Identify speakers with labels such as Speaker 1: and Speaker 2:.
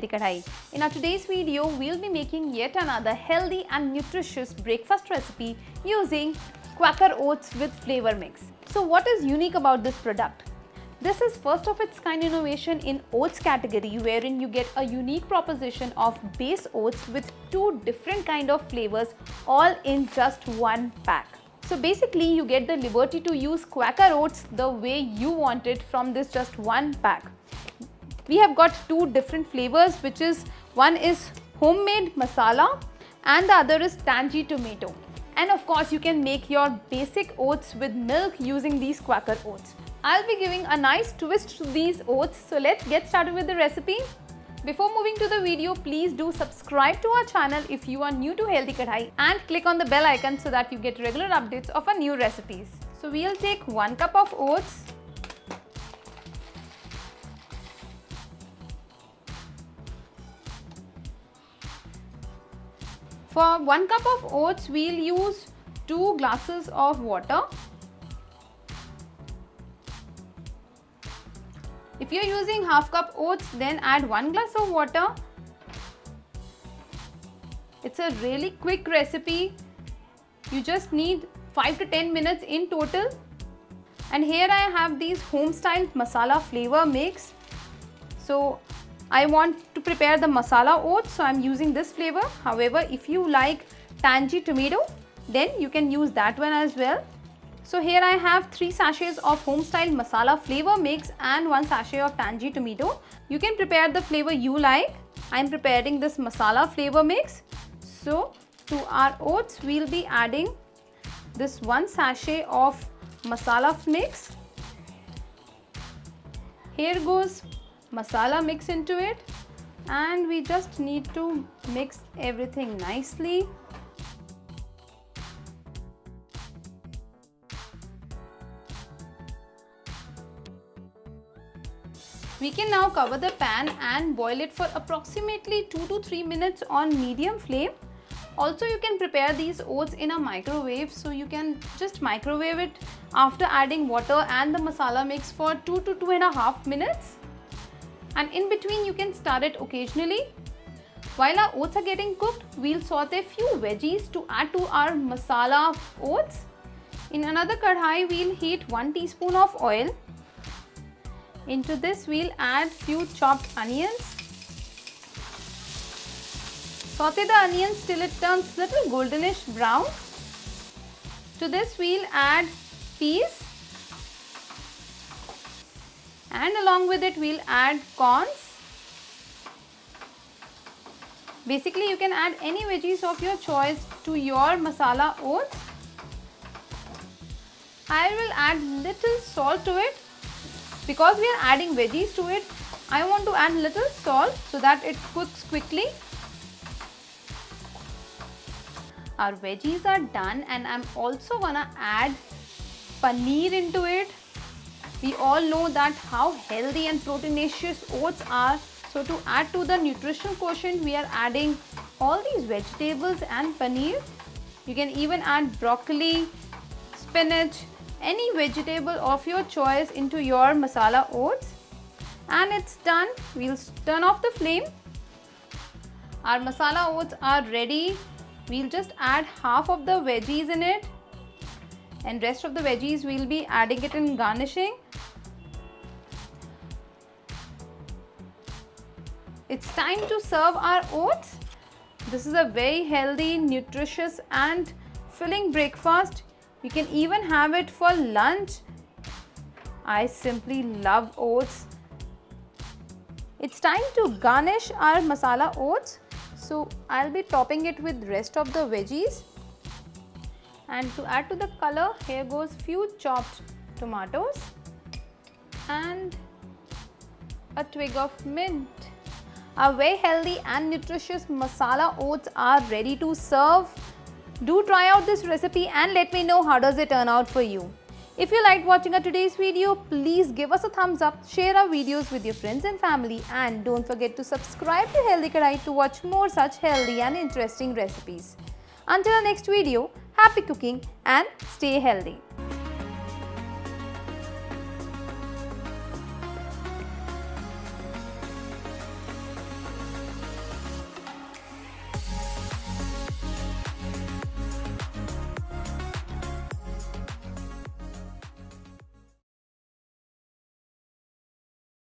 Speaker 1: Healthy Kadhai. In our today's video, we'll be making yet another healthy and nutritious breakfast recipe using Quaker Oats with flavor mix. So what is unique about this product? This is first of its kind innovation in oats category, wherein you get a unique proposition of base oats with two different kind of flavors all in just one pack. So basically you get the liberty to use Quaker Oats the way you want it from this just one pack. We have got two different flavors, which is one is homemade masala and the other is tangy tomato. And of course you can make your basic oats with milk using these Quaker Oats. I'll be giving a nice twist to these oats, so let's get started with the recipe. Before moving to the video, please do subscribe to our channel if you are new to Healthy Kadhai and click on the bell icon so that you get regular updates of our new recipes. So we'll take 1 cup of oats. For 1 cup of oats, we'll use 2 glasses of water. If you're using half cup oats, then add 1 glass of water. It's a really quick recipe. You just need 5 to 10 minutes in total. And here I have these home style masala flavor mix. So I want to prepare the masala oats, so I'm using this flavor. However, if you like tangy tomato, then you can use that one as well. So here I have 3 sachets of home style masala flavor mix and 1 sachet of tangy tomato. You can prepare the flavor you like. I'm preparing this masala flavor mix. So to our oats, we'll be adding this 1 sachet of masala mix. Here goes masala mix into it, and we just need to mix everything nicely. We can now cover the pan and boil it for approximately 2 to 3 minutes on medium flame. Also, you can prepare these oats in a microwave, so you can just microwave it after adding water and the masala mix for 2 to 2.5 minutes. And in between you can stir it occasionally. While our oats are getting cooked, we'll saute a few veggies to add to our masala oats. In another kadhai, we'll heat 1 teaspoon of oil. Into this we'll add few chopped onions. Saute the onions till it turns little goldenish brown. To this we'll add peas, and along with it we'll add corns. Basically you can add any veggies of your choice to your masala oats. I will add little salt to it. Because we are adding veggies to it, I want to add little salt so that it cooks quickly. Our veggies are done, and I'm also gonna add paneer into it. We all know that how healthy and proteinaceous oats are. So to add to the nutritional quotient, we are adding all these vegetables and paneer. You can even add broccoli, spinach, any vegetable of your choice into your masala oats. And it's done. We'll turn off the flame. Our masala oats are ready. We'll just add half of the veggies in it, and rest of the veggies we'll be adding it in garnishing. It's time to serve our oats. This is a very healthy, nutritious and filling breakfast. You can even have it for lunch. I simply love oats. It's time to garnish our masala oats. So I'll be topping it with rest of the veggies. And to add to the color, here goes few chopped tomatoes and a twig of mint. Our very healthy and nutritious masala oats are ready to serve. Do try out this recipe and let me know how does it turn out for you. If you liked watching our today's video, please give us a thumbs up, share our videos with your friends and family, and don't forget to subscribe to Healthy Kadhai to watch more such healthy and interesting recipes. Until our next video, happy cooking and stay healthy.